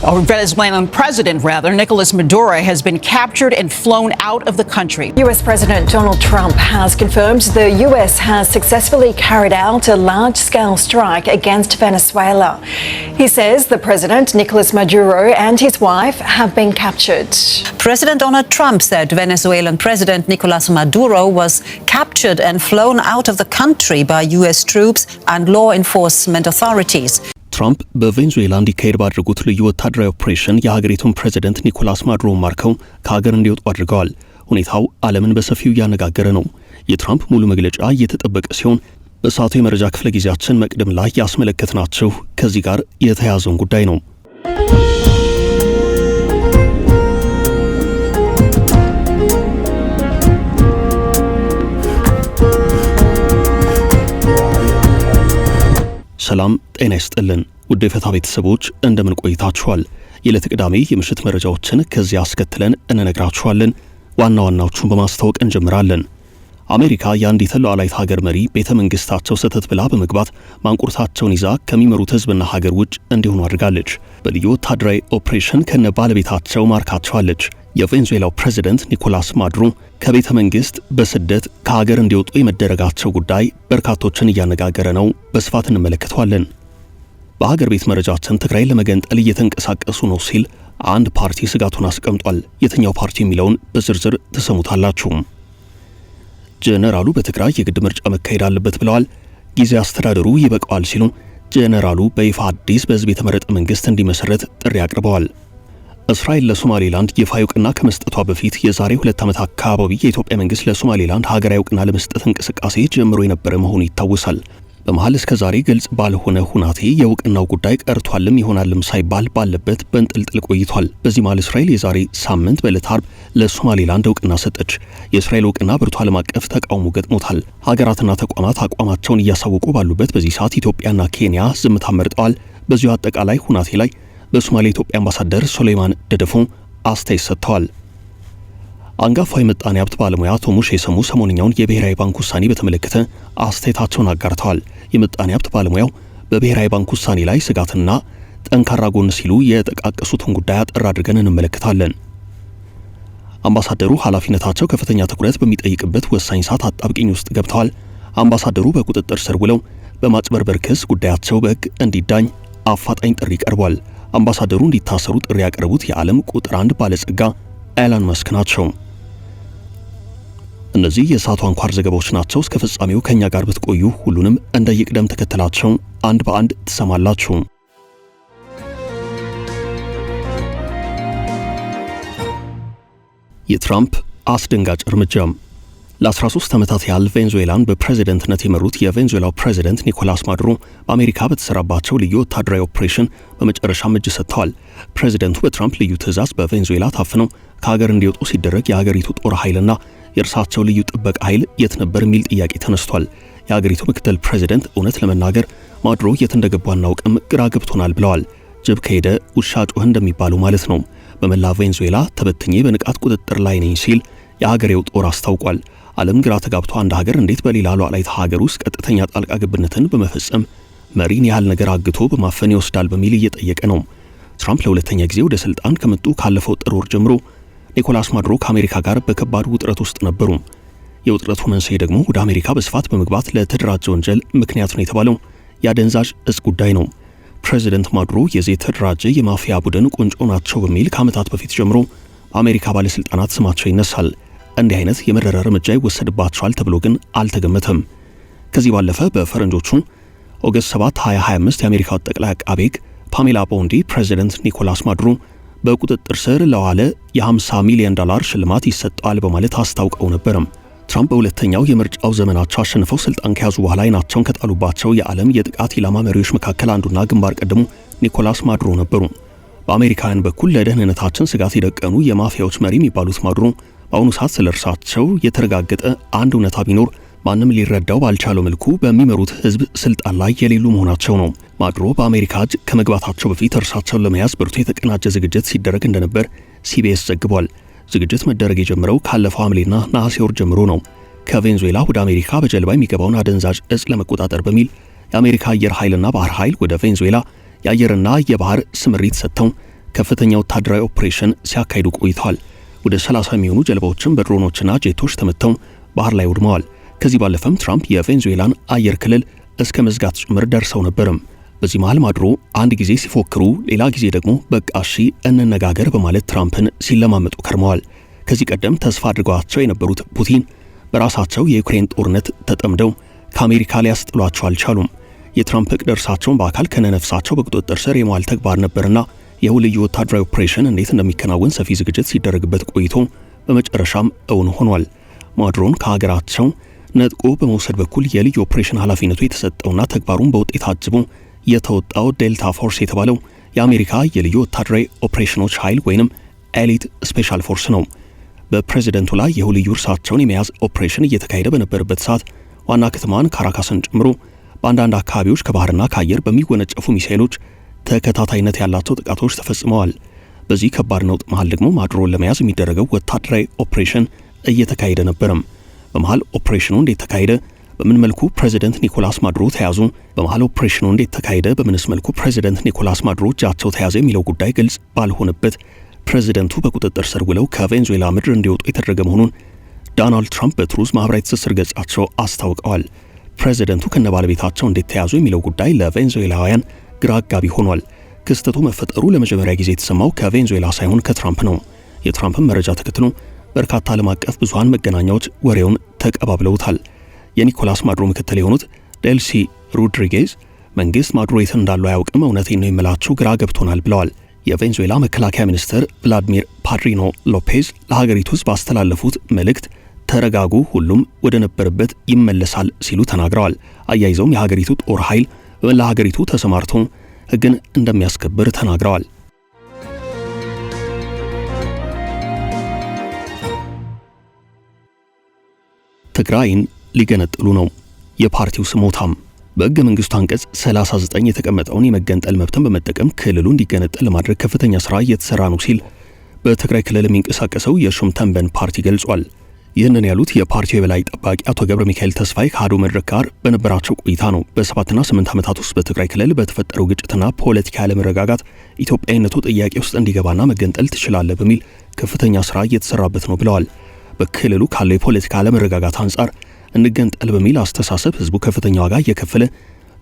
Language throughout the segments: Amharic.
Venezuelan president, Nicolas Maduro, has been captured and flown out of the country. U.S. President Donald Trump has confirmed the U.S. has successfully carried out a large-scale strike against Venezuela. He says the president, Nicolas Maduro, and his wife have been captured. President Donald Trump said Venezuelan President Nicolas Maduro was captured and flown out of the country by U.S. troops and law enforcement authorities. ትራምፕ በቬንዙዌላ እንዲካሄድ ባደረጉት ልዩ ወታደራዊ ኦፕሬሽን የሀገሪቱን ፕሬዝዳንት ኒኮላስ ማዱሮ ማርከው ከሀገር እንዲወጡ አድርገዋል። ሁኔታው ዓለምን በሰፊው እያነጋገረ ነው። የትራምፕ ሙሉ መግለጫ እየተጠበቀ ሲሆን በሰዓቱ የመረጃ ክፍለ ጊዜያችን መቅደም ላይ ያስመለከትናችሁ ከዚህ ጋር የተያያዘውን ጉዳይ ነው። ሰላም ጤና ይስጥልን ውድ የፈታ ቤተሰቦች እንደምን ቆይታችኋል? የዕለተ ቅዳሜ የምሽት መረጃዎችን ከዚህ አስከትለን እንነግራችኋለን። ዋና ዋናዎቹን በማስተዋወቅ እንጀምራለን። አሜሪካ የአንዲት ሉዓላዊት ሀገር መሪ ቤተ መንግስታቸው ሰተት ብላ በመግባት ማንቁርታቸውን ይዛ ከሚመሩት ህዝብና ሀገር ውጭ እንዲሆኑ አድርጋለች። በልዩ ወታደራዊ ኦፕሬሽን ከነ ባለቤታቸው ማርካቸዋለች። የቬንዙዌላው ፕሬዝዳንት ኒኮላስ ማዱሮ ከቤተ መንግስት በስደት ከሀገር እንዲወጡ የመደረጋቸው ጉዳይ በርካቶችን እያነጋገረ ነው። በስፋት እንመለከተዋለን። በሀገር ቤት መረጃችን ትግራይ ለመገንጠል እየተንቀሳቀሱ ነው ሲል አንድ ፓርቲ ስጋቱን አስቀምጧል። የትኛው ፓርቲ የሚለውን በዝርዝር ተሰሙታላችሁ። ጀነራሉ በትግራይ የግድ ምርጫ መካሄድ አለበት ብለዋል። ጊዜ አስተዳደሩ ይበቃዋል ሲሉ ጀነራሉ በይፋ አዲስ በህዝብ የተመረጠ መንግስት እንዲመሰረት ጥሪ አቅርበዋል። እስራኤል ለሶማሌላንድ ይፋዊ ዕውቅና ከመስጠቷ በፊት የዛሬ 2 ዓመት አካባቢ የኢትዮጵያ መንግስት ለሶማሌላንድ ሀገራዊ ዕውቅና ለመስጠት እንቅስቃሴ ጀምሮ የነበረ መሆኑ ይታወሳል። በመሃል እስከ ዛሬ ግልጽ ባልሆነ ሁናቴ የዕውቅናው ጉዳይ ቀርቷልም ይሆናልም ሳይባል ባለበት በእንጥልጥል ቆይቷል። በዚህ መሃል እስራኤል የዛሬ ሳምንት በዕለተ ዓርብ ለሶማሌላንድ ዕውቅና ሰጠች። የእስራኤል ዕውቅና ብርቱ ዓለም አቀፍ ተቃውሞ ገጥሞታል። ሀገራትና ተቋማት አቋማቸውን እያሳወቁ ባሉበት በዚህ ሰዓት ኢትዮጵያና ኬንያ ዝምታ መርጠዋል። በዚሁ አጠቃላይ ሁናቴ ላይ በሶማሌ ኢትዮጵያ አምባሳደር ሱሌማን ደደፎ አስተያየት ሰጥተዋል። አንጋፋው የምጣኔ ሀብት ባለሙያ አቶ ሙሼ ሰሙ ሰሞንኛውን የብሔራዊ ባንክ ውሳኔ በተመለከተ አስተያየታቸውን አጋርተዋል። የምጣኔ ሀብት ባለሙያው በብሔራዊ ባንክ ውሳኔ ላይ ስጋትና ጠንካራ ጎን ሲሉ የጠቃቀሱትን ጉዳይ አጠር አድርገን እንመለከታለን። አምባሳደሩ ኃላፊነታቸው ከፍተኛ ትኩረት በሚጠይቅበት ወሳኝ ሰዓት አጣብቂኝ ውስጥ ገብተዋል። አምባሳደሩ በቁጥጥር ስር ውለው በማጭበርበር ክስ ጉዳያቸው በሕግ እንዲዳኝ አፋጣኝ ጥሪ ቀርቧል። አምባሳደሩ እንዲታሰሩ ጥሪ ያቀረቡት የዓለም ቁጥር 1 ባለጸጋ ኤለን መስክ ናቸው። እነዚህ የሰዓቱ አንኳር ዘገባዎች ናቸው። እስከ ፍጻሜው ከኛ ጋር ብትቆዩ ሁሉንም እንደየቅደም ተከተላቸው አንድ በአንድ ትሰማላችሁ። የትራምፕ አስደንጋጭ እርምጃ ለ13 ዓመታት ያህል ቬንዙዌላን በፕሬዝዳንትነት የመሩት የቬንዙዌላው ፕሬዝዳንት ኒኮላስ ማዱሮ በአሜሪካ በተሰራባቸው ልዩ ወታደራዊ ኦፕሬሽን በመጨረሻም እጅ ሰጥተዋል። ፕሬዝዳንቱ በትራምፕ ልዩ ትዕዛዝ በቬንዙዌላ ታፍነው ከሀገር እንዲወጡ ሲደረግ የሀገሪቱ ጦር ኃይልና የእርሳቸው ልዩ ጥበቃ ኃይል የት ነበር የሚል ጥያቄ ተነስቷል። የሀገሪቱ ምክትል ፕሬዝዳንት እውነት ለመናገር ማዱሮ የት እንደገቡ አናውቅም፣ ግራ ገብቶናል ብለዋል። ጅብ ከሄደ ውሻ ጮኸ እንደሚባለው ማለት ነው። በመላ ቬንዙዌላ ተበትኜ በንቃት ቁጥጥር ላይ ነኝ ሲል የሀገሬው ጦር አስታውቋል። ዓለም ግራ ተጋብቶ አንድ ሀገር እንዴት በሌላ ሉዓላዊት ሀገር ውስጥ ቀጥተኛ ጣልቃ ገብነትን በመፈጸም መሪን ያህል ነገር አግቶ በማፈን ይወስዳል በሚል እየጠየቀ ነው። ትራምፕ ለሁለተኛ ጊዜ ወደ ስልጣን ከመጡ ካለፈው ጥር ወር ጀምሮ ኒኮላስ ማዱሮ ከአሜሪካ ጋር በከባድ ውጥረት ውስጥ ነበሩ። የውጥረቱ መንስኤ ደግሞ ወደ አሜሪካ በስፋት በመግባት ለተደራጀ ወንጀል ምክንያት ነው የተባለው የአደንዛዥ እጽ ጉዳይ ነው። ፕሬዝዳንት ማዱሮ የዚህ የተደራጀ የማፊያ ቡድን ቁንጮ ናቸው በሚል ከዓመታት በፊት ጀምሮ በአሜሪካ ባለስልጣናት ስማቸው ይነሳል። እንዲህ አይነት የመረረ እርምጃ ይወሰድባቸዋል ተብሎ ግን አልተገመተም። ከዚህ ባለፈ በፈረንጆቹ ኦገስት 7 2025 የአሜሪካው ጠቅላይ አቃቤ ሕግ ፓሜላ ቦንዲ ፕሬዝዳንት ኒኮላስ ማዱሮ በቁጥጥር ስር ለዋለ የ$50 ሚሊዮን ሽልማት ይሰጣል በማለት አስታውቀው ነበር። ትራምፕ በሁለተኛው የምርጫው ዘመናቸው አሸንፈው ስልጣን ከያዙ በኋላ አይናቸውን ከጣሉባቸው የዓለም የጥቃት ኢላማ መሪዎች መካከል አንዱና ግንባር ቀደሙ ኒኮላስ ማዱሮ ነበሩ። በአሜሪካውያን በኩል ለደህንነታችን ስጋት የደቀኑ የማፊያዎች መሪ የሚባሉት ማዱሮ በአሁኑ ሰዓት ስለ እርሳቸው የተረጋገጠ አንድ እውነታ ቢኖር ማንም ሊረዳው ባልቻለው መልኩ በሚመሩት ህዝብ ስልጣን ላይ የሌሉ መሆናቸው ነው። ማዱሮ በአሜሪካ እጅ ከመግባታቸው በፊት እርሳቸውን ለመያዝ ብርቱ የተቀናጀ ዝግጅት ሲደረግ እንደነበር ሲቢኤስ ዘግቧል። ዝግጅት መደረግ የጀመረው ካለፈው ሐምሌና ነሐሴ ወር ጀምሮ ነው። ከቬንዙዌላ ወደ አሜሪካ በጀልባ የሚገባውን አደንዛዥ እጽ ለመቆጣጠር በሚል የአሜሪካ አየር ኃይልና ባህር ኃይል ወደ ቬንዙዌላ የአየርና የባህር ስምሪት ሰጥተው ከፍተኛ ወታደራዊ ኦፕሬሽን ሲያካሂዱ ቆይተዋል። ወደ 30 የሚሆኑ ጀልባዎችን በድሮኖችና ጄቶች ተመተው ባህር ላይ ወድመዋል። ከዚህ ባለፈም ትራምፕ የቬንዙዌላን አየር ክልል እስከ መዝጋት ጭምር ደርሰው ነበርም። በዚህ መሃል ማዱሮ አንድ ጊዜ ሲፎክሩ፣ ሌላ ጊዜ ደግሞ በቃ እሺ እንነጋገር በማለት ትራምፕን ሲለማመጡ ከርመዋል። ከዚህ ቀደም ተስፋ አድርገዋቸው የነበሩት ፑቲን በራሳቸው የዩክሬን ጦርነት ተጠምደው ከአሜሪካ ሊያስጥሏቸው አልቻሉም። የትራምፕ እቅድ እርሳቸውን በአካል ከነነፍሳቸው በቁጥጥር ስር የመዋል ተግባር ነበርና ይህ ልዩ ወታደራዊ ኦፕሬሽን እንዴት እንደሚከናወን ሰፊ ዝግጅት ሲደረግበት ቆይቶ በመጨረሻም እውን ሆኗል። ማዱሮን ከሀገራቸው ነጥቆ በመውሰድ በኩል የልዩ ኦፕሬሽን ኃላፊነቱ የተሰጠውና ተግባሩን በውጤት አጅቦ የተወጣው ዴልታ ፎርስ የተባለው የአሜሪካ የልዩ ወታደራዊ ኦፕሬሽኖች ኃይል ወይንም ኤሊት ስፔሻል ፎርስ ነው። በፕሬዝደንቱ ላይ ይህ ልዩ እርሳቸውን የመያዝ ኦፕሬሽን እየተካሄደ በነበረበት ሰዓት ዋና ከተማዋን ካራካስን ጨምሮ በአንዳንድ አካባቢዎች ከባህርና ከአየር በሚወነጨፉ ሚሳኤሎች ተከታታይነት ያላቸው ጥቃቶች ተፈጽመዋል። በዚህ ከባድ ነውጥ መሃል ደግሞ ማዱሮን ለመያዝ የሚደረገው ወታደራዊ ኦፕሬሽን እየተካሄደ ነበርም። በመሃል ኦፕሬሽኑ እንዴት ተካሄደ? በምን መልኩ ፕሬዚደንት ኒኮላስ ማዱሮ ተያዙ? በመሃል ኦፕሬሽኑ እንዴት ተካሄደ? በምንስ መልኩ ፕሬዚደንት ኒኮላስ ማዱሮ እጃቸው ተያዘ? የሚለው ጉዳይ ግልጽ ባልሆነበት ፕሬዚደንቱ በቁጥጥር ስር ውለው ከቬንዙዌላ ምድር እንዲወጡ የተደረገ መሆኑን ዶናልድ ትራምፕ በትሩዝ ማህበራዊ ትስስር ገጻቸው አስታውቀዋል። ፕሬዚደንቱ ከነባለቤታቸው እንዴት ተያዙ የሚለው ጉዳይ ለቬንዙዌላውያን ግራ አጋቢ ሆኗል። ክስተቱ መፈጠሩ ለመጀመሪያ ጊዜ የተሰማው ከቬንዙዌላ ሳይሆን ከትራምፕ ነው። የትራምፕን መረጃ ተከትሎ በርካታ ዓለም አቀፍ ብዙሃን መገናኛዎች ወሬውን ተቀባብለውታል። የኒኮላስ ማዱሮ ምክትል የሆኑት ዴልሲ ሮድሪጌዝ መንግስት ማዱሮ የት እንዳሉ አያውቅም፣ እውነቴን ነው የምላችሁ፣ ግራ ገብቶናል ብለዋል። የቬንዙዌላ መከላከያ ሚኒስትር ቭላዲሚር ፓድሪኖ ሎፔዝ ለሀገሪቱ ሕዝብ ባስተላለፉት መልእክት ተረጋጉ፣ ሁሉም ወደ ነበረበት ይመለሳል ሲሉ ተናግረዋል። አያይዘውም የሀገሪቱ ጦር ኃይል በመላ ሀገሪቱ ተሰማርቶ ሕግን እንደሚያስከብር ተናግረዋል። ትግራይን ሊገነጥሉ ነው። የፓርቲው ስሞታም በሕገ መንግስቱ አንቀጽ 39 የተቀመጠውን የመገንጠል መብትን በመጠቀም ክልሉ እንዲገነጠል ለማድረግ ከፍተኛ ስራ እየተሰራ ነው ሲል በትግራይ ክልል የሚንቀሳቀሰው የሹም ተንበን ፓርቲ ገልጿል። ይህንን ያሉት የፓርቲው የበላይ ጠባቂ አቶ ገብረ ሚካኤል ተስፋይ ከአሐዱ መድረክ ጋር በነበራቸው ቆይታ ነው። በ7ና 8 ዓመታት ውስጥ በትግራይ ክልል በተፈጠረው ግጭትና ፖለቲካ አለመረጋጋት ኢትዮጵያዊነቱ ጥያቄ ውስጥ እንዲገባና መገንጠል ትችላለህ በሚል ከፍተኛ ስራ እየተሰራበት ነው ብለዋል። በክልሉ ካለው የፖለቲካ አለመረጋጋት አንጻር እንገንጠል በሚል አስተሳሰብ ህዝቡ ከፍተኛ ዋጋ እየከፈለ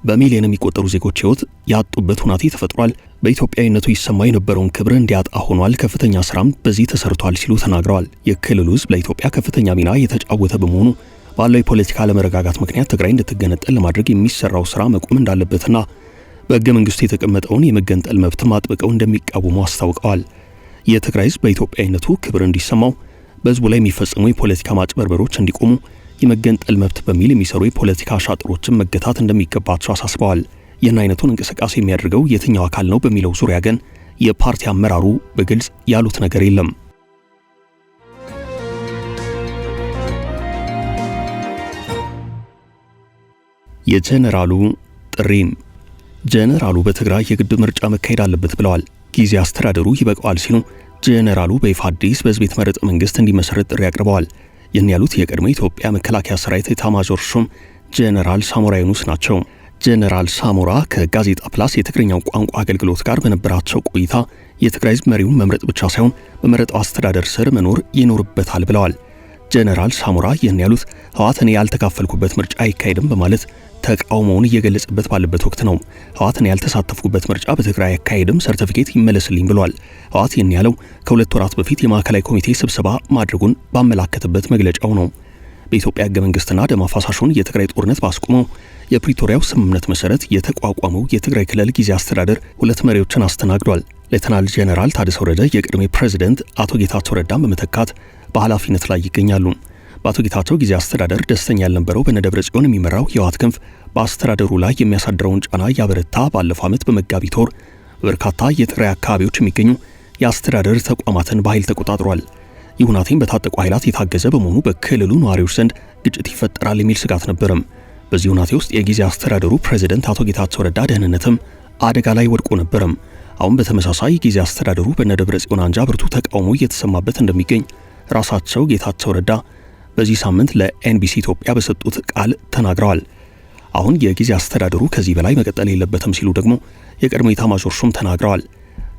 በሚሊዮን የሚቆጠሩ ዜጎች ህይወት ያጡበት ሁናቴ ተፈጥሯል። በኢትዮጵያዊነቱ ይሰማ የነበረውን ክብር እንዲያጣ ሆኗል። ከፍተኛ ስራም በዚህ ተሰርቷል ሲሉ ተናግረዋል። የክልሉ ህዝብ ለኢትዮጵያ ከፍተኛ ሚና የተጫወተ በመሆኑ ባለው የፖለቲካ አለመረጋጋት ምክንያት ትግራይ እንድትገነጠል ለማድረግ የሚሰራው ስራ መቆም እንዳለበትና በሕገ መንግስቱ የተቀመጠውን የመገንጠል መብት አጥብቀው እንደሚቃወሙ አስታውቀዋል። የትግራይ ህዝብ በኢትዮጵያዊነቱ ክብር እንዲሰማው፣ በህዝቡ ላይ የሚፈጸሙ የፖለቲካ ማጭበርበሮች እንዲቆሙ፣ የመገንጠል መብት በሚል የሚሰሩ የፖለቲካ አሻጥሮችን መገታት እንደሚገባቸው አሳስበዋል። ይህን አይነቱን እንቅስቃሴ የሚያደርገው የትኛው አካል ነው በሚለው ዙሪያ ግን የፓርቲ አመራሩ በግልጽ ያሉት ነገር የለም። የጀነራሉ ጥሪም ጀነራሉ በትግራይ የግድ ምርጫ መካሄድ አለበት ብለዋል። ጊዜ አስተዳደሩ ይበቃዋል ሲሉ ጀነራሉ በይፋ አዲስ በህዝብ የተመረጠ መንግስት እንዲመሰረት ጥሪ አቅርበዋል። ይህን ያሉት የቀድሞ ኢትዮጵያ መከላከያ ሰራዊት ኤታማዦር ሹም ጀነራል ሳሞራ ዩኑስ ናቸው። ጀነራል ሳሞራ ከጋዜጣ ፕላስ የትግርኛው ቋንቋ አገልግሎት ጋር በነበራቸው ቆይታ የትግራይ ህዝብ መሪውን መምረጥ ብቻ ሳይሆን በመረጠው አስተዳደር ስር መኖር ይኖርበታል ብለዋል። ጀነራል ሳሞራ ይህን ያሉት ህወሓት እኔ ያልተካፈልኩበት ምርጫ አይካሄድም በማለት ተቃውሞውን እየገለጸበት ባለበት ወቅት ነው። ህወሓት እኔ ያልተሳተፍኩበት ምርጫ በትግራይ አይካሄድም፣ ሰርቲፊኬት ይመለስልኝ ብሏል። ህወሓት ይህን ያለው ከ2 ወራት በፊት የማዕከላዊ ኮሚቴ ስብሰባ ማድረጉን ባመላከተበት መግለጫው ነው። በኢትዮጵያ ህገ መንግስትና ደም አፋሳሹን የትግራይ ጦርነት ባስቆመው የፕሪቶሪያው ስምምነት መሰረት የተቋቋመው የትግራይ ክልል ጊዜ አስተዳደር 2 መሪዎችን አስተናግዷል። ሌተናል ጄኔራል ታደሰ ወረደ የቀድሞ ፕሬዝዳንት አቶ ጌታቸው ረዳን በመተካት በኃላፊነት ላይ ይገኛሉ። በአቶ ጌታቸው ጊዜ አስተዳደር ደስተኛ ያልነበረው በነደብረ ጽዮን የሚመራው የህወሓት ክንፍ በአስተዳደሩ ላይ የሚያሳድረውን ጫና ያበረታ ባለፈው ዓመት በመጋቢት ወር በርካታ የትግራይ አካባቢዎች የሚገኙ የአስተዳደር ተቋማትን በኃይል ተቆጣጥሯል። ይህ ሁናቴም በታጠቁ ኃይላት የታገዘ በመሆኑ በክልሉ ነዋሪዎች ዘንድ ግጭት ይፈጠራል የሚል ስጋት ነበርም። በዚህ ሁናቴ ውስጥ የጊዜ አስተዳደሩ ፕሬዝዳንት አቶ ጌታቸው ረዳ ደህንነትም አደጋ ላይ ወድቆ ነበርም። አሁን በተመሳሳይ ጊዜ አስተዳደሩ በነደብረ ጽዮን አንጃ ብርቱ ተቃውሞ እየተሰማበት እንደሚገኝ ራሳቸው ጌታቸው ረዳ በዚህ ሳምንት ለኤንቢሲ ኢትዮጵያ በሰጡት ቃል ተናግረዋል። አሁን የጊዜ አስተዳደሩ ከዚህ በላይ መቀጠል የለበትም ሲሉ ደግሞ የቀድሞ ኤታማዦር ሹም ተናግረዋል።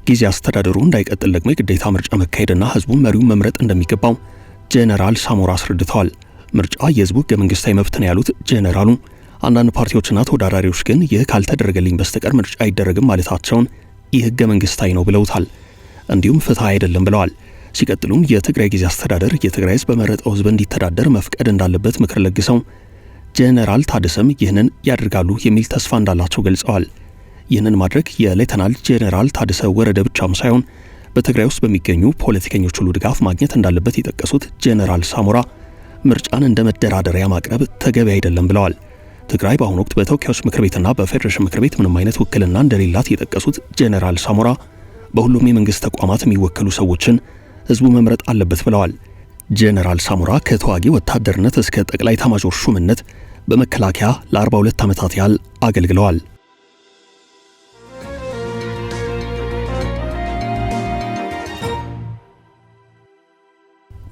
ጊዜ አስተዳደሩ እንዳይቀጥል ደግሞ የግዴታ ምርጫ መካሄድና ህዝቡን መሪውን መምረጥ እንደሚገባው ጄኔራል ሳሞራ አስረድተዋል። ምርጫ የህዝቡ ህገ መንግስታዊ መብት ነው ያሉት ጄኔራሉ አንዳንድ ፓርቲዎችና ተወዳዳሪዎች ግን ይህ ካልተደረገልኝ በስተቀር ምርጫ አይደረግም ማለታቸውን ይህ ህገ መንግስታዊ ነው ብለውታል። እንዲሁም ፍትሃ አይደለም ብለዋል። ሲቀጥሉም የትግራይ ጊዜ አስተዳደር የትግራይ ህዝብ በመረጠው ህዝብ እንዲተዳደር መፍቀድ እንዳለበት ምክር ለግሰው ጄኔራል ታደሰም ይህንን ያደርጋሉ የሚል ተስፋ እንዳላቸው ገልጸዋል። ይህንን ማድረግ የሌተናል ጄኔራል ታደሰ ወረደ ብቻም ሳይሆን በትግራይ ውስጥ በሚገኙ ፖለቲከኞች ሁሉ ድጋፍ ማግኘት እንዳለበት የጠቀሱት ጄኔራል ሳሞራ ምርጫን እንደ መደራደሪያ ማቅረብ ተገቢ አይደለም ብለዋል። ትግራይ በአሁኑ ወቅት በተወካዮች ምክር ቤትና በፌዴሬሽን ምክር ቤት ምንም አይነት ውክልና እንደሌላት የጠቀሱት ጄኔራል ሳሞራ በሁሉም የመንግስት ተቋማት የሚወከሉ ሰዎችን ህዝቡ መምረጥ አለበት ብለዋል። ጄኔራል ሳሞራ ከተዋጊ ወታደርነት እስከ ጠቅላይ ኤታማዦር ሹምነት በመከላከያ ለ42 ዓመታት ያህል አገልግለዋል።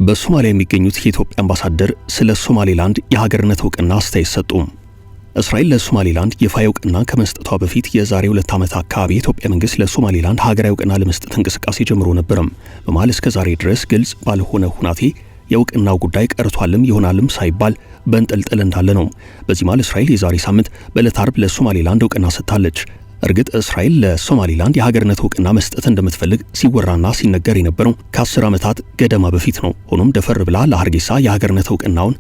በሶማሊያ የሚገኙት የኢትዮጵያ አምባሳደር ስለ ሶማሌላንድ የሀገርነት እውቅና አስተያየት ሰጡ። እስራኤል ለሶማሌላንድ ይፋዊ እውቅና ከመስጠቷ በፊት የዛሬ 2 ዓመት አካባቢ የኢትዮጵያ መንግስት ለሶማሌላንድ ሀገራዊ እውቅና ለመስጠት እንቅስቃሴ ጀምሮ ነበርም። በመሃል እስከ ዛሬ ድረስ ግልጽ ባልሆነ ሁናቴ የእውቅናው ጉዳይ ቀርቷልም ይሆናልም ሳይባል በእንጥልጥል እንዳለ ነው። በዚህ መሃል እስራኤል የዛሬ ሳምንት በዕለተ ዓርብ ለሶማሌላንድ እውቅና ሰጥታለች። እርግጥ እስራኤል ለሶማሌላንድ የሀገርነት እውቅና መስጠት እንደምትፈልግ ሲወራና ሲነገር የነበረው ከ10 ዓመታት ገደማ በፊት ነው። ሆኖም ደፈር ብላ ለሀርጌሳ የሀገርነት እውቅናውን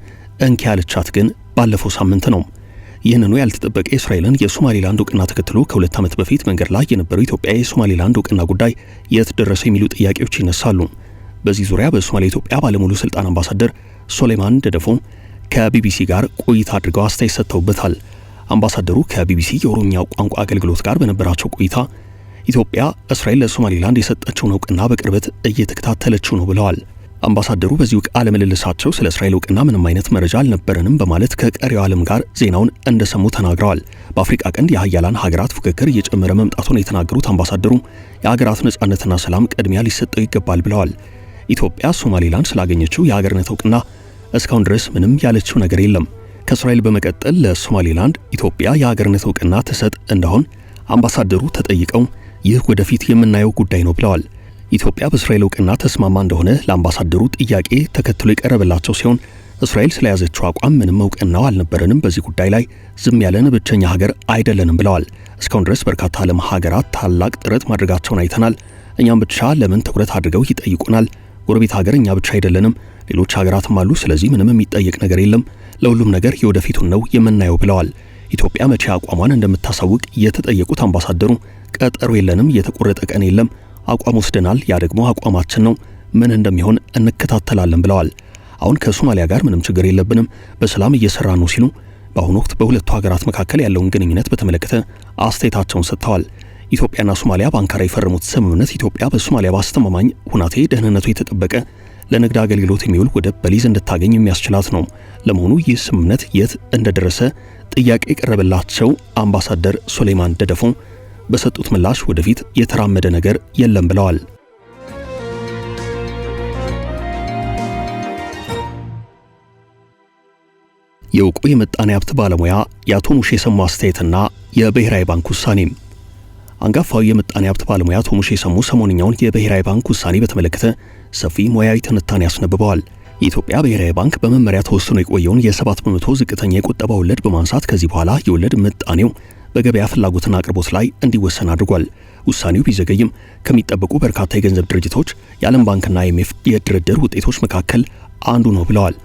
እንኪ ያለቻት ግን ባለፈው ሳምንት ነው። ይህንኑ ያልተጠበቀ የእስራኤልን የሶማሌላንድ እውቅና ተከትሎ ከ2 ዓመት በፊት መንገድ ላይ የነበረው ኢትዮጵያ የሶማሌላንድ እውቅና ጉዳይ የት ደረሰ የሚሉ ጥያቄዎች ይነሳሉ። በዚህ ዙሪያ በሶማሊያ ኢትዮጵያ ባለሙሉ ስልጣን አምባሳደር ሱሌማን ደደፎ ከቢቢሲ ጋር ቆይታ አድርገው አስተያየት ሰጥተውበታል። አምባሳደሩ ከቢቢሲ የኦሮምኛ ቋንቋ አገልግሎት ጋር በነበራቸው ቆይታ ኢትዮጵያ እስራኤል ለሶማሌላንድ የሰጠችውን እውቅና በቅርበት እየተከታተለችው ነው ብለዋል። አምባሳደሩ በዚሁ ቃለ ምልልሳቸው ስለ እስራኤል እውቅና ምንም አይነት መረጃ አልነበረንም በማለት ከቀሪው ዓለም ጋር ዜናውን እንደሰሙ ተናግረዋል። በአፍሪካ ቀንድ የሀያላን ሀገራት ፉክክር እየጨመረ መምጣቱን የተናገሩት አምባሳደሩ የሀገራት ነጻነትና ሰላም ቅድሚያ ሊሰጠው ይገባል ብለዋል። ኢትዮጵያ ሶማሌላንድ ስላገኘችው የሀገርነት እውቅና እስካሁን ድረስ ምንም ያለችው ነገር የለም። ከእስራኤል በመቀጠል ለሶማሌላንድ ኢትዮጵያ የሀገርነት እውቅና ትሰጥ እንደሆን አምባሳደሩ ተጠይቀው ይህ ወደፊት የምናየው ጉዳይ ነው ብለዋል። ኢትዮጵያ በእስራኤል እውቅና ተስማማ እንደሆነ ለአምባሳደሩ ጥያቄ ተከትሎ የቀረበላቸው ሲሆን እስራኤል ስለያዘችው አቋም ምንም እውቅናው አልነበረንም፣ በዚህ ጉዳይ ላይ ዝም ያለን ብቸኛ ሀገር አይደለንም ብለዋል። እስካሁን ድረስ በርካታ ዓለም ሀገራት ታላቅ ጥረት ማድረጋቸውን አይተናል። እኛም ብቻ ለምን ትኩረት አድርገው ይጠይቁናል? ጎረቤት ሀገር እኛ ብቻ አይደለንም፣ ሌሎች ሀገራትም አሉ። ስለዚህ ምንም የሚጠየቅ ነገር የለም። ለሁሉም ነገር የወደፊቱን ነው የምናየው ብለዋል። ኢትዮጵያ መቼ አቋሟን እንደምታሳውቅ የተጠየቁት አምባሳደሩ ቀጠሮ የለንም፣ የተቆረጠ ቀን የለም፣ አቋም ወስደናል፣ ያ ደግሞ አቋማችን ነው፣ ምን እንደሚሆን እንከታተላለን ብለዋል። አሁን ከሶማሊያ ጋር ምንም ችግር የለብንም፣ በሰላም እየሰራ ነው ሲሉ በአሁኑ ወቅት በሁለቱ ሀገራት መካከል ያለውን ግንኙነት በተመለከተ አስተያየታቸውን ሰጥተዋል። ኢትዮጵያና ሶማሊያ በአንካራ የፈረሙት ስምምነት ኢትዮጵያ በሶማሊያ በአስተማማኝ ሁናቴ ደህንነቱ የተጠበቀ ለንግድ አገልግሎት የሚውል ወደብ በሊዝ እንድታገኝ የሚያስችላት ነው። ለመሆኑ ይህ ስምምነት የት እንደደረሰ ጥያቄ የቀረበላቸው አምባሳደር ሱሌማን ደደፎ በሰጡት ምላሽ ወደፊት የተራመደ ነገር የለም ብለዋል። የእውቁ የምጣኔ ሀብት ባለሙያ የአቶ ሙሼ ሰሙ አስተያየትና የብሔራዊ ባንክ ውሳኔ። አንጋፋው የምጣኔ ሀብት ባለሙያ አቶ ሙሼ ሰሙ ሰሞንኛውን የብሔራዊ ባንክ ውሳኔ በተመለከተ ሰፊ ሙያዊ ትንታኔ ያስነብበዋል። የኢትዮጵያ ብሔራዊ ባንክ በመመሪያ ተወስኖ የቆየውን የ7% ዝቅተኛ የቁጠባ ወለድ በማንሳት ከዚህ በኋላ የወለድ ምጣኔው በገበያ ፍላጎትና አቅርቦት ላይ እንዲወሰን አድርጓል። ውሳኔው ቢዘገይም ከሚጠበቁ በርካታ የገንዘብ ድርጅቶች የዓለም ባንክና IMF የድርድር ውጤቶች መካከል አንዱ ነው ብለዋል።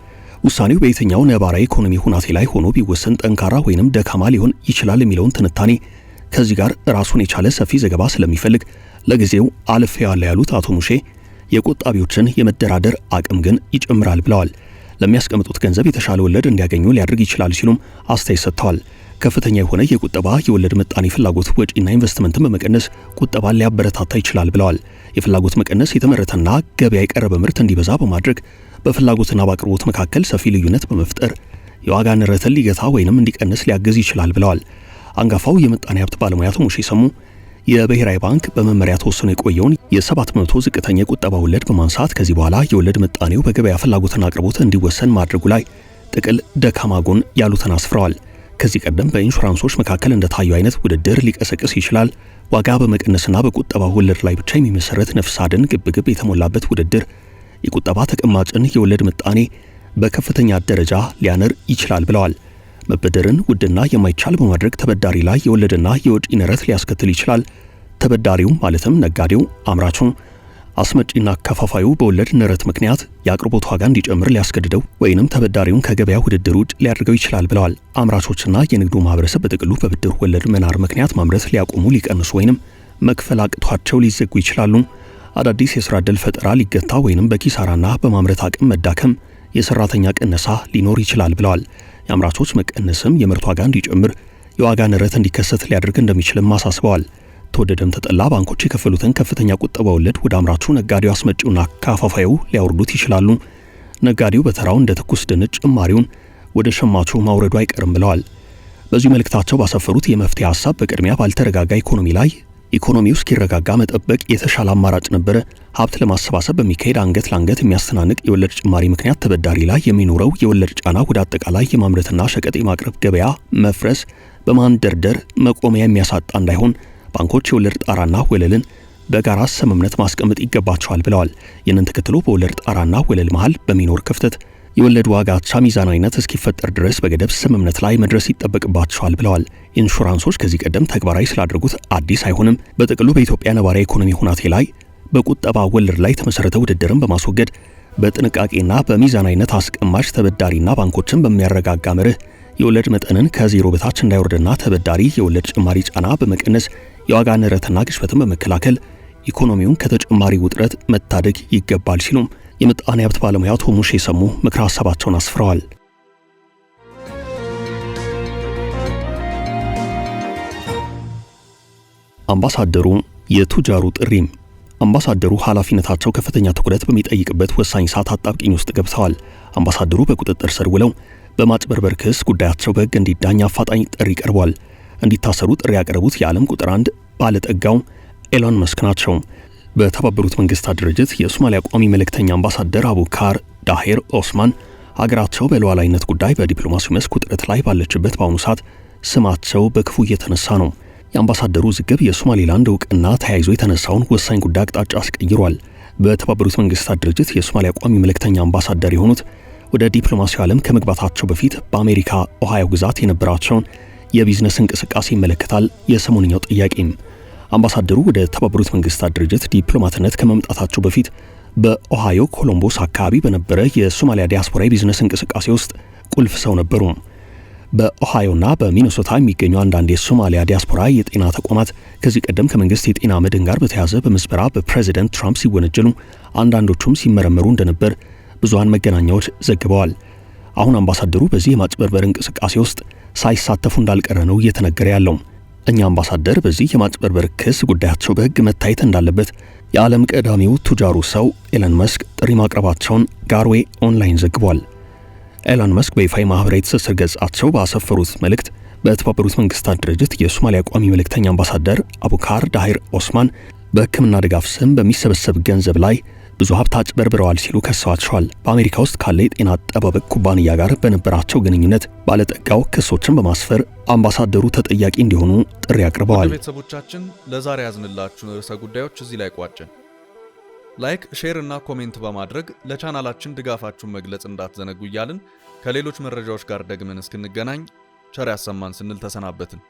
ውሳኔው በየትኛው ነባራዊ ኢኮኖሚ ሁናቴ ላይ ሆኖ ቢወሰን ጠንካራ ወይንም ደካማ ሊሆን ይችላል የሚለውን ትንታኔ ከዚህ ጋር ራሱን የቻለ ሰፊ ዘገባ ስለሚፈልግ ለጊዜው አልፌዋለሁ ያሉት አቶ ሙሼ የቆጣቢዎችን የመደራደር አቅም ግን ይጨምራል ብለዋል። ለሚያስቀምጡት ገንዘብ የተሻለ ወለድ እንዲያገኙ ሊያደርግ ይችላል ሲሉም አስተያየት ሰጥተዋል። ከፍተኛ የሆነ የቁጠባ የወለድ ምጣኔ ፍላጎት ወጪና ኢንቨስትመንትን በመቀነስ ቁጠባን ሊያበረታታ ይችላል ብለዋል። የፍላጎት መቀነስ የተመረተና ገበያ የቀረበ ምርት እንዲበዛ በማድረግ በፍላጎትና በአቅርቦት መካከል ሰፊ ልዩነት በመፍጠር የዋጋ ንረትን ሊገታ ወይንም እንዲቀንስ ሊያግዝ ይችላል ብለዋል። አንጋፋው የምጣኔ ሀብት ባለሙያ አቶ ሙሼ ሰሙ የብሔራዊ ባንክ በመመሪያ ተወስኖ የቆየውን የ7% ዝቅተኛ የቁጠባ ወለድ በማንሳት ከዚህ በኋላ የወለድ ምጣኔው በገበያ ፍላጎትና አቅርቦት እንዲወሰን ማድረጉ ላይ ጥቅል ደካማ ጎን ያሉትን አስፍረዋል። ከዚህ ቀደም በኢንሹራንሶች መካከል እንደታዩ አይነት ውድድር ሊቀሰቅስ ይችላል፣ ዋጋ በመቀነስና በቁጠባ ወለድ ላይ ብቻ የሚመሰረት ነፍስ አድን ግብግብ የተሞላበት ውድድር የቁጠባ ተቀማጭን የወለድ ምጣኔ በከፍተኛ ደረጃ ሊያንር ይችላል ብለዋል። መበደርን ውድና የማይቻል በማድረግ ተበዳሪ ላይ የወለድና የወጪ ንረት ሊያስከትል ይችላል። ተበዳሪው ማለትም ነጋዴው፣ አምራቹ፣ አስመጪና አከፋፋዩ በወለድ ንረት ምክንያት የአቅርቦት ዋጋ እንዲጨምር ሊያስገድደው ወይንም ተበዳሪውን ከገበያ ውድድር ውጭ ሊያደርገው ይችላል ብለዋል። አምራቾችና የንግዱ ማህበረሰብ በጥቅሉ በብድር ወለድ መናር ምክንያት ማምረት ሊያቆሙ፣ ሊቀንሱ ወይንም መክፈል አቅቷቸው ሊዘጉ ይችላሉ። አዳዲስ የሥራ ዕድል ፈጠራ ሊገታ ወይንም በኪሳራና በማምረት አቅም መዳከም፣ የሰራተኛ ቅነሳ ሊኖር ይችላል ብለዋል። የአምራቾች መቀነስም የምርት ዋጋ እንዲጨምር፣ የዋጋ ንረት እንዲከሰት ሊያደርግ እንደሚችልም አሳስበዋል። ተወደደም ተጠላ ባንኮች የከፈሉትን ከፍተኛ ቁጠባ ወለድ ወደ አምራቹ፣ ነጋዴው፣ አስመጪውና አከፋፋዩ ሊያወርዱት ይችላሉ። ነጋዴው በተራው እንደ ትኩስ ድንች ጭማሪውን ወደ ሸማቹ ማውረዱ አይቀርም ብለዋል። በዚህ መልእክታቸው ባሰፈሩት የመፍትሄ ሐሳብ በቅድሚያ ባልተረጋጋ ኢኮኖሚ ላይ ኢኮኖሚው እስኪረጋጋ መጠበቅ የተሻለ አማራጭ ነበረ። ሀብት ለማሰባሰብ በሚካሄድ አንገት ለአንገት የሚያስተናንቅ የወለድ ጭማሪ ምክንያት ተበዳሪ ላይ የሚኖረው የወለድ ጫና ወደ አጠቃላይ የማምረትና ሸቀጥ የማቅረብ ገበያ መፍረስ በማንደርደር መቆሚያ የሚያሳጣ እንዳይሆን ባንኮች የወለድ ጣራና ወለልን በጋራ ስምምነት ማስቀመጥ ይገባቸዋል ብለዋል። ይህንን ተከትሎ በወለድ ጣራና ወለል መሃል በሚኖር ክፍተት የወለድ ዋጋ አቻ ሚዛናዊነት እስኪፈጠር ድረስ በገደብ ስምምነት ላይ መድረስ ይጠበቅባቸዋል ብለዋል። ኢንሹራንሶች ከዚህ ቀደም ተግባራዊ ስላደረጉት አዲስ አይሆንም። በጥቅሉ በኢትዮጵያ ነባራዊ ኢኮኖሚ ሁናቴ ላይ በቁጠባ ወለድ ላይ የተመሰረተ ውድድርን በማስወገድ በጥንቃቄና በሚዛናዊነት አስቀማጭ ተበዳሪና ባንኮችን በሚያረጋጋ መርህ የወለድ መጠንን ከዜሮ በታች እንዳይወርድና ተበዳሪ የወለድ ጭማሪ ጫና በመቀነስ የዋጋ ንረትና ግሽበትን በመከላከል ኢኮኖሚውን ከተጨማሪ ውጥረት መታደግ ይገባል ሲሉም የምጣኔ ሀብት ባለሙያው አቶ ሙሼ ሰሙ ምክረ ሐሳባቸውን አስፍረዋል። አምባሳደሩ የቱጃሩ ጥሪም አምባሳደሩ ኃላፊነታቸው ከፍተኛ ትኩረት በሚጠይቅበት ወሳኝ ሰዓት አጣብቂኝ ውስጥ ገብተዋል። አምባሳደሩ በቁጥጥር ስር ውለው በማጭበርበር ክስ ጉዳያቸው በሕግ እንዲዳኝ አፋጣኝ ጥሪ ቀርቧል። እንዲታሰሩ ጥሪ ያቀረቡት የዓለም ቁጥር 1 ባለጠጋው ኤሎን መስክ ናቸው። በተባበሩት መንግስታት ድርጅት የሶማሊያ ቋሚ መልእክተኛ አምባሳደር አቡካር ዳሄር ኦስማን ሀገራቸው በሉዓላዊነት ጉዳይ በዲፕሎማሲው መስክ ውጥረት ላይ ባለችበት በአሁኑ ሰዓት ስማቸው በክፉ እየተነሳ ነው። የአምባሳደሩ ውዝግብ የሶማሌላንድ እውቅና ተያይዞ የተነሳውን ወሳኝ ጉዳይ አቅጣጫ አስቀይሯል። በተባበሩት መንግስታት ድርጅት የሶማሊያ ቋሚ መልእክተኛ አምባሳደር የሆኑት ወደ ዲፕሎማሲው ዓለም ከመግባታቸው በፊት በአሜሪካ ኦሃዮ ግዛት የነበራቸውን የቢዝነስ እንቅስቃሴ ይመለከታል የሰሞንኛው ጥያቄም። አምባሳደሩ ወደ ተባበሩት መንግስታት ድርጅት ዲፕሎማትነት ከመምጣታቸው በፊት በኦሃዮ ኮሎምቦስ አካባቢ በነበረ የሶማሊያ ዲያስፖራ የቢዝነስ እንቅስቃሴ ውስጥ ቁልፍ ሰው ነበሩ። በኦሃዮና በሚኒሶታ የሚገኙ አንዳንድ የሶማሊያ ዲያስፖራ የጤና ተቋማት ከዚህ ቀደም ከመንግስት የጤና መድን ጋር በተያያዘ በምዝበራ በፕሬዚደንት ትራምፕ ሲወነጀሉ፣ አንዳንዶቹም ሲመረመሩ እንደነበር ብዙሃን መገናኛዎች ዘግበዋል። አሁን አምባሳደሩ በዚህ የማጭበርበር እንቅስቃሴ ውስጥ ሳይሳተፉ እንዳልቀረ ነው እየተነገረ ያለው። እኛ አምባሳደር በዚህ የማጭበርበር ክስ ጉዳያቸው በሕግ መታየት እንዳለበት የዓለም ቀዳሚው ቱጃሩ ሰው ኤሎን መስክ ጥሪ ማቅረባቸውን ጋርዌይ ኦንላይን ዘግቧል። ኤሎን መስክ በይፋ ማህበራዊ ትስስር ገጻቸው ባሰፈሩት መልእክት በተባበሩት መንግስታት ድርጅት የሶማሊያ ቋሚ መልእክተኛ አምባሳደር አቡካር ዳሂር ኦስማን በሕክምና ድጋፍ ስም በሚሰበሰብ ገንዘብ ላይ ብዙ ሀብት አጭበርብረዋል ሲሉ ከሰዋቸዋል። በአሜሪካ ውስጥ ካለ የጤና አጠባበቅ ኩባንያ ጋር በነበራቸው ግንኙነት ባለጠጋው ክሶችን በማስፈር አምባሳደሩ ተጠያቂ እንዲሆኑ ጥሪ አቅርበዋል። ቤተሰቦቻችን ለዛሬ ያዝንላችሁ ርዕሰ ጉዳዮች እዚህ ላይ ቋጨን። ላይክ፣ ሼር እና ኮሜንት በማድረግ ለቻናላችን ድጋፋችሁን መግለጽ እንዳትዘነጉ እያልን ከሌሎች መረጃዎች ጋር ደግመን እስክንገናኝ ቸር ያሰማን ስንል ተሰናበትን።